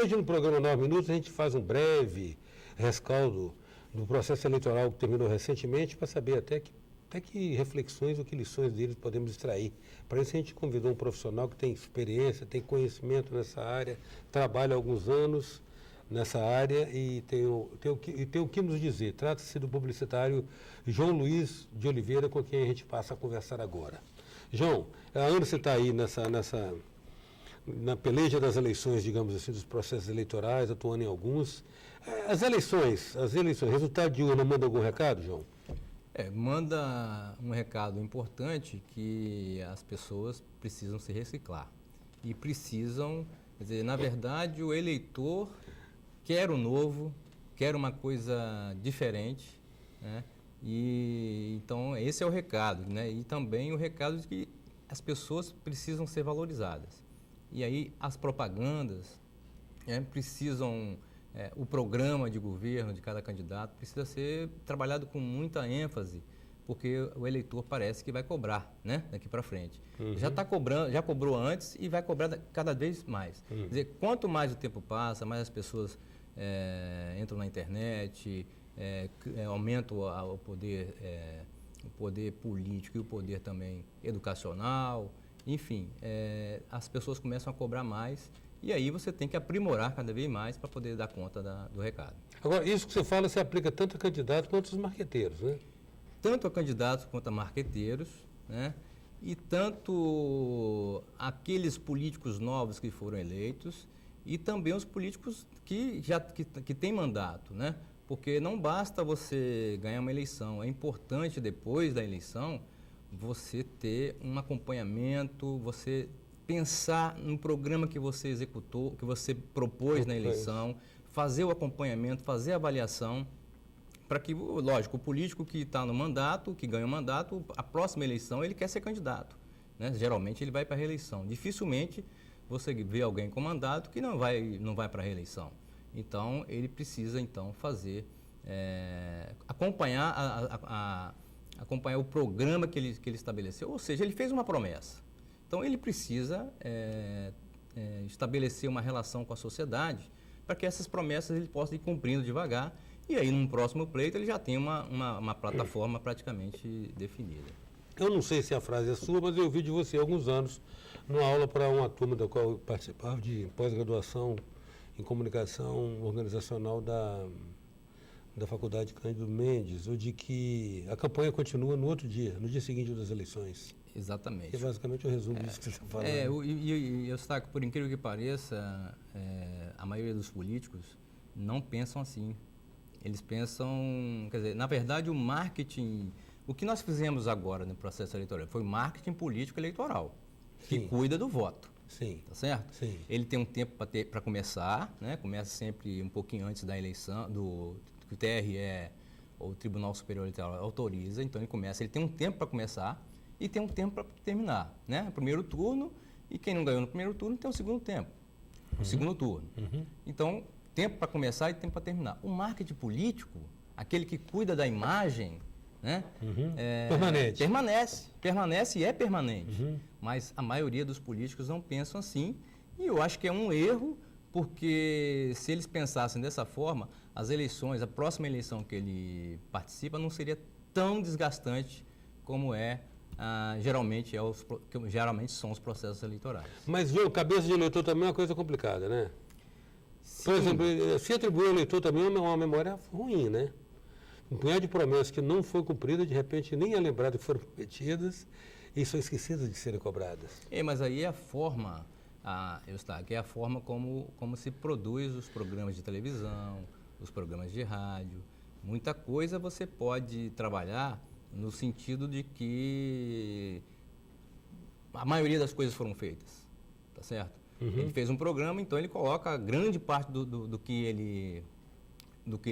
hoje no programa 9 Minutos a gente faz um breve rescaldo do processo eleitoral que terminou recentemente para saber até que reflexões ou que lições deles podemos extrair. Para isso a gente convidou um profissional que tem experiência, tem conhecimento nessa área, trabalha há alguns anos nessa área e tem o que nos dizer. Trata-se do publicitário João Luiz de Oliveira, com quem a gente passa a conversar agora. João, há anos você está aí na peleja das eleições, digamos assim, dos processos eleitorais, atuando em alguns. As eleições, resultado de urna, manda algum recado, João? Manda um recado importante que as pessoas precisam se reciclar. E precisam, quer dizer, na verdade, o eleitor quer o novo, quer uma coisa diferente, né? E então esse é o recado, né? E também o recado de que as pessoas precisam ser valorizadas. E aí as propagandas precisam, o programa de governo de cada candidato precisa ser trabalhado com muita ênfase, porque o eleitor parece que vai cobrar, né, daqui para frente. Uhum. Já está cobrando, já cobrou antes e vai cobrar cada vez mais. Uhum. Quer dizer, quanto mais o tempo passa, mais as pessoas entram na internet, aumenta o poder político e o poder também educacional. Enfim, as pessoas começam a cobrar mais e aí você tem que aprimorar cada vez mais para poder dar conta do recado. Agora, isso que você fala se aplica tanto a candidatos quanto aos marqueteiros, né? Tanto a candidatos quanto a marqueteiros, né? E tanto aqueles políticos novos que foram eleitos e também os políticos que têm mandato, né? Porque não basta você ganhar uma eleição, é importante depois da eleição você ter um acompanhamento, você pensar no programa que você executou, que você propôs na eleição, fazer o acompanhamento, fazer a avaliação, para que, lógico, o político que está no mandato, que ganha o mandato, a próxima eleição ele quer ser candidato, né? Geralmente ele vai para a reeleição. Dificilmente você vê alguém com mandato que não vai para a reeleição. Então, ele precisa, então, acompanhar o programa que ele estabeleceu, ou seja, ele fez uma promessa. Então, ele precisa estabelecer uma relação com a sociedade para que essas promessas ele possa ir cumprindo devagar e aí, num próximo pleito, ele já tem uma plataforma praticamente definida. Eu não sei se a frase é sua, mas eu ouvi de você há alguns anos, numa aula para uma turma da qual eu participava, de pós-graduação em comunicação organizacional da Faculdade Cândido Mendes, ou de que a campanha continua no outro dia, no dia seguinte das eleições. Exatamente. Que é basicamente o resumo disso que você está falando. E eu destaco, por incrível que pareça, a maioria dos políticos não pensam assim. Eles pensam, quer dizer, na verdade o marketing, o que nós fizemos agora no processo eleitoral foi marketing político eleitoral, que cuida do voto. Sim. Tá certo? Sim. Ele tem um tempo para começar, né? Começa sempre um pouquinho antes da eleição, que o TRE, ou o Tribunal Superior Eleitoral, autoriza, então ele tem um tempo para começar e tem um tempo para terminar, né? Primeiro turno, e quem não ganhou no primeiro turno tem o segundo tempo, o segundo turno. Então, tempo para começar e tempo para terminar. O marketing político, aquele que cuida da imagem, né? Permanece e é permanente. Mas a maioria dos políticos não pensam assim, e eu acho que é um erro, porque se eles pensassem dessa forma, as eleições, a próxima eleição que ele participa não seria tão desgastante como geralmente são os processos eleitorais. Mas, João, cabeça de eleitor também é uma coisa complicada, né? Sim. Por exemplo, se atribuir ao eleitor também é uma memória ruim, né? Um punhado de promessas que não foi cumprida, de repente nem é lembrado que foram prometidas e são esquecidas de serem cobradas. Mas aí é a forma, que é a forma como se produz os programas de televisão, os programas de rádio. Muita coisa você pode trabalhar no sentido de que a maioria das coisas foram feitas, tá certo? Ele fez um programa, então ele coloca grande parte do que ele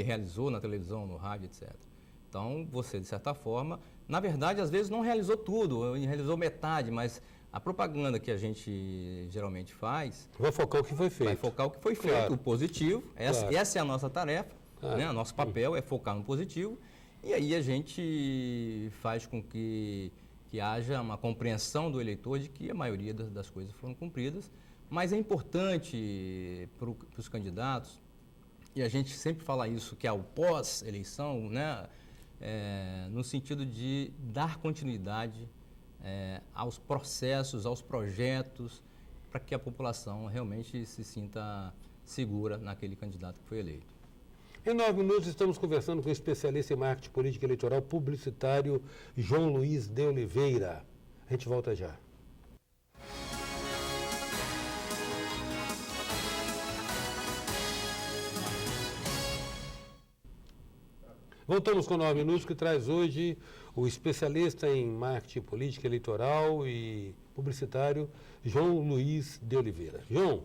realizou na televisão, no rádio, etc. Então, você, de certa forma, na verdade, às vezes não realizou tudo, realizou metade, mas a propaganda que a gente geralmente faz... Vai focar o que foi feito. Vai focar o que foi feito, Claro. O positivo. Essa é a nossa tarefa, né? O nosso papel é focar no positivo. E aí a gente faz com que haja uma compreensão do eleitor de que a maioria das coisas foram cumpridas, Mas é importante para os candidatos, e a gente sempre fala isso, que é o pós-eleição, né? No sentido de dar continuidade aos processos, aos projetos, para que a população realmente se sinta segura naquele candidato que foi eleito. Em 9 minutos estamos conversando com o especialista em marketing política eleitoral publicitário João Luiz de Oliveira. A gente volta já. Voltamos com 9 minutos, que traz hoje o especialista em marketing política eleitoral e publicitário João Luiz de Oliveira. João,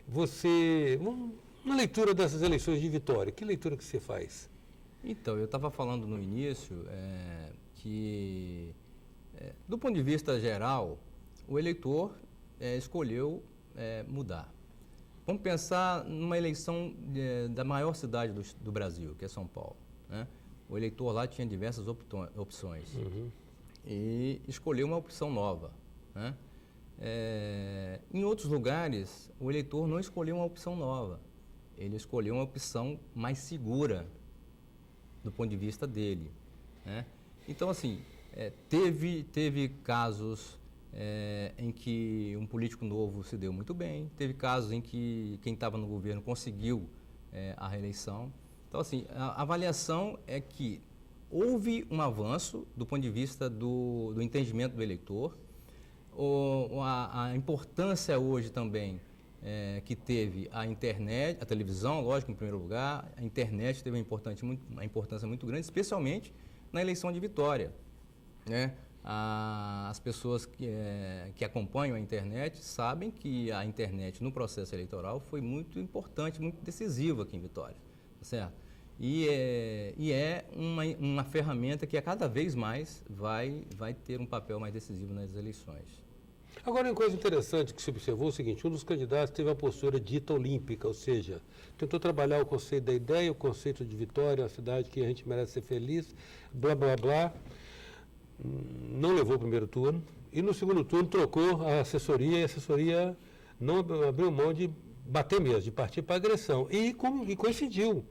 você, uma leitura dessas eleições de Vitória, que leitura que você faz? Então, eu estava falando no início que, do ponto de vista geral, o eleitor escolheu mudar. Vamos pensar numa eleição da maior cidade do Brasil, que é São Paulo, né? O eleitor lá tinha diversas opções e escolheu uma opção nova, né? Em outros lugares, o eleitor não escolheu uma opção nova, ele escolheu uma opção mais segura do ponto de vista dele, né? Então, assim, teve casos em que um político novo se deu muito bem, teve casos em que quem estava no governo conseguiu a reeleição. Então, assim, a avaliação é que houve um avanço do ponto de vista do entendimento do eleitor. A importância hoje também que teve a internet, a televisão, lógico, em primeiro lugar, a internet teve uma importância muito grande, especialmente na eleição de Vitória, né? As pessoas que acompanham a internet sabem que a internet no processo eleitoral foi muito importante, muito decisiva aqui em Vitória. Certo? E é uma ferramenta que a cada vez mais vai ter um papel mais decisivo nas eleições. Agora, uma coisa interessante que se observou é o seguinte: um dos candidatos teve a postura dita olímpica, ou seja, tentou trabalhar o conceito da ideia, o conceito de Vitória, uma cidade que a gente merece ser feliz, blá, blá, blá. Não levou o primeiro turno e no segundo turno trocou a assessoria e a assessoria não abriu mão de bater mesmo, de partir para a agressão. E coincidiu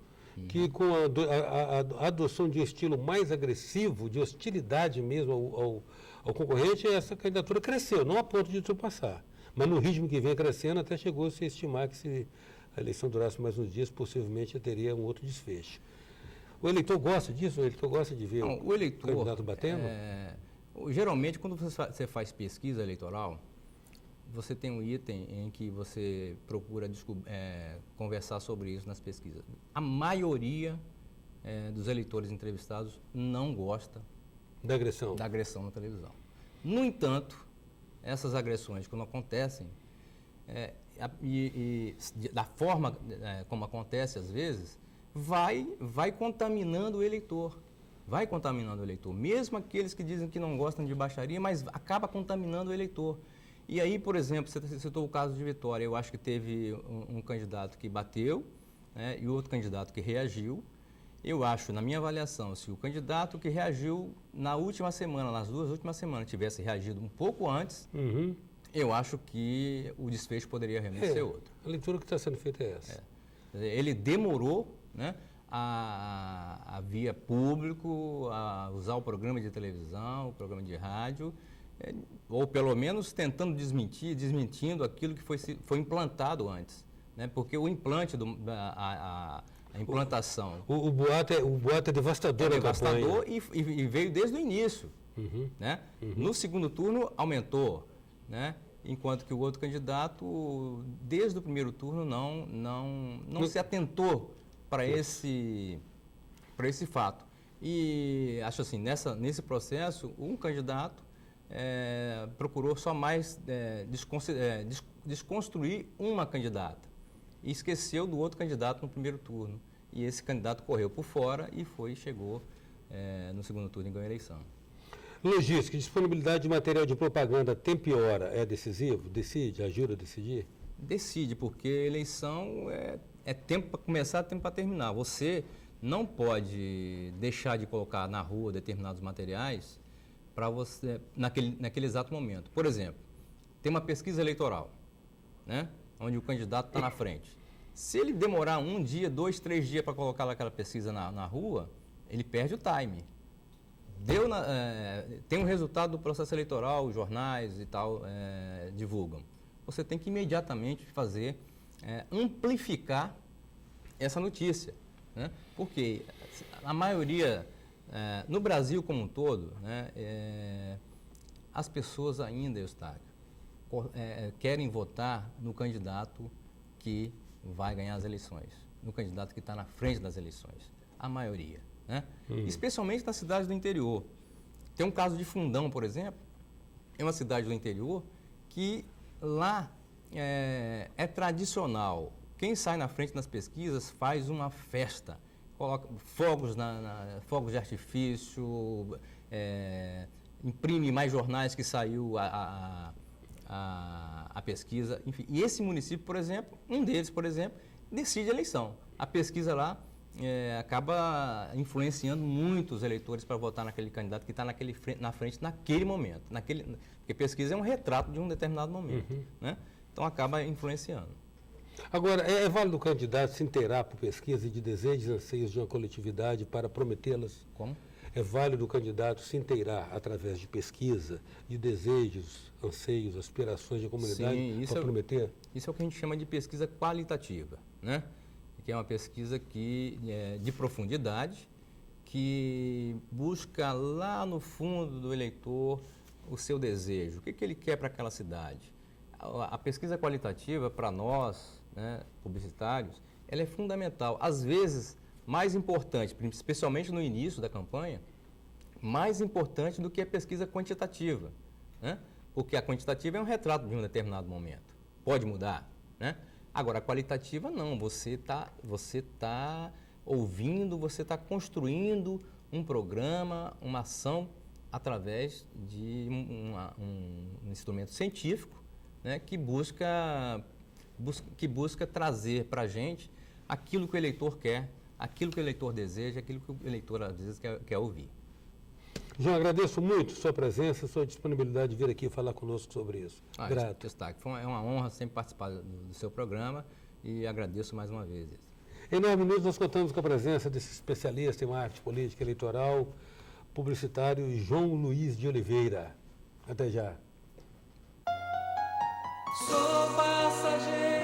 que com a adoção de um estilo mais agressivo, de hostilidade mesmo ao concorrente, essa candidatura cresceu, não a ponto de ultrapassar. Mas no ritmo que vem crescendo, até chegou-se a estimar que se a eleição durasse mais uns dias, possivelmente teria um outro desfecho. O eleitor gosta disso? O eleitor gosta de ver o eleitor, candidato batendo? Geralmente, quando você faz pesquisa eleitoral, você tem um item em que você procura conversar sobre isso nas pesquisas. A maioria dos eleitores entrevistados não gosta da agressão na televisão. No entanto, essas agressões, quando acontecem, da forma como acontece às vezes, vai contaminando o eleitor. Vai contaminando o eleitor. Mesmo aqueles que dizem que não gostam de baixaria, mas acaba contaminando o eleitor. E aí, por exemplo, você citou o caso de Vitória. Eu acho que teve um candidato que bateu, né, e outro candidato que reagiu. Eu acho, na minha avaliação, se o candidato que reagiu na última semana, nas 2 últimas semanas, tivesse reagido um pouco antes, eu acho que o desfecho poderia realmente ser outro. A leitura que está sendo feita é essa. Ele demorou, né, a via público, a usar o programa de televisão, o programa de rádio, ou pelo menos desmentindo aquilo que foi implantado antes, né? Porque o implante, a implantação... O boato é devastador. É devastador e veio desde o início, né? No segundo turno aumentou, né? Enquanto que o outro candidato, desde o primeiro turno, não se atentou para esse fato. E acho assim, nesse processo, um candidato procurou só mais desconstruir uma candidata e esqueceu do outro candidato no primeiro turno. E esse candidato correu por fora e chegou no segundo turno e ganhou a eleição. Logística, disponibilidade de material de propaganda, tempo e hora é decisivo? Ajuda a decidir? Decide, porque eleição é tempo para começar, tempo para terminar. Você não pode deixar de colocar na rua determinados materiais para você naquele exato momento. Por exemplo, tem uma pesquisa eleitoral, né? onde o candidato está na frente. Se ele demorar 1 dia, 2, 3 dias para colocar aquela pesquisa na rua, ele perde o time. Tem um resultado do processo eleitoral, os jornais e tal divulgam. Você tem que imediatamente amplificar essa notícia, né? Porque a maioria, no Brasil como um todo, né, as pessoas ainda, Eustáquio, querem votar no candidato que vai ganhar as eleições, no candidato que está na frente das eleições, a maioria, né? Especialmente nas cidades do interior. Tem um caso de Fundão, por exemplo, é uma cidade do interior que lá é tradicional. Quem sai na frente nas pesquisas faz uma festa, coloca fogos de artifício, imprime mais jornais que saiu a pesquisa, enfim. E esse município, por exemplo, um deles, por exemplo, decide a eleição. A pesquisa lá acaba influenciando muito os eleitores para votar naquele candidato que está na frente naquele momento. Porque pesquisa é um retrato de um determinado momento, né? Então acaba influenciando. Agora, é válido o candidato se inteirar por pesquisa de desejos e anseios de uma coletividade para prometê-las? Como? É válido o candidato se inteirar através de pesquisa de desejos, anseios, aspirações de comunidade para prometer? Isso é o que a gente chama de pesquisa qualitativa, né? Que é uma pesquisa de profundidade, que busca lá no fundo do eleitor o seu desejo, o que ele quer para aquela cidade. A pesquisa qualitativa, para nós, né, publicitários, ela é fundamental. Às vezes, mais importante, especialmente no início da campanha, mais importante do que a pesquisa quantitativa, né? Porque a quantitativa é um retrato de um determinado momento. Pode mudar, né? Agora, a qualitativa não. Você está ouvindo, você está construindo um programa, uma ação através de um instrumento científico, né, que busca trazer para a gente aquilo que o eleitor quer, aquilo que o eleitor deseja, aquilo que o eleitor às vezes quer ouvir. João, agradeço muito sua presença, sua disponibilidade de vir aqui falar conosco sobre isso. Grato. Destaque. É uma honra sempre participar do seu programa e agradeço mais uma vez. Em 9 minutos nós contamos com a presença desse especialista em marketing política eleitoral, publicitário João Luiz de Oliveira. Até já. Sou passageiro.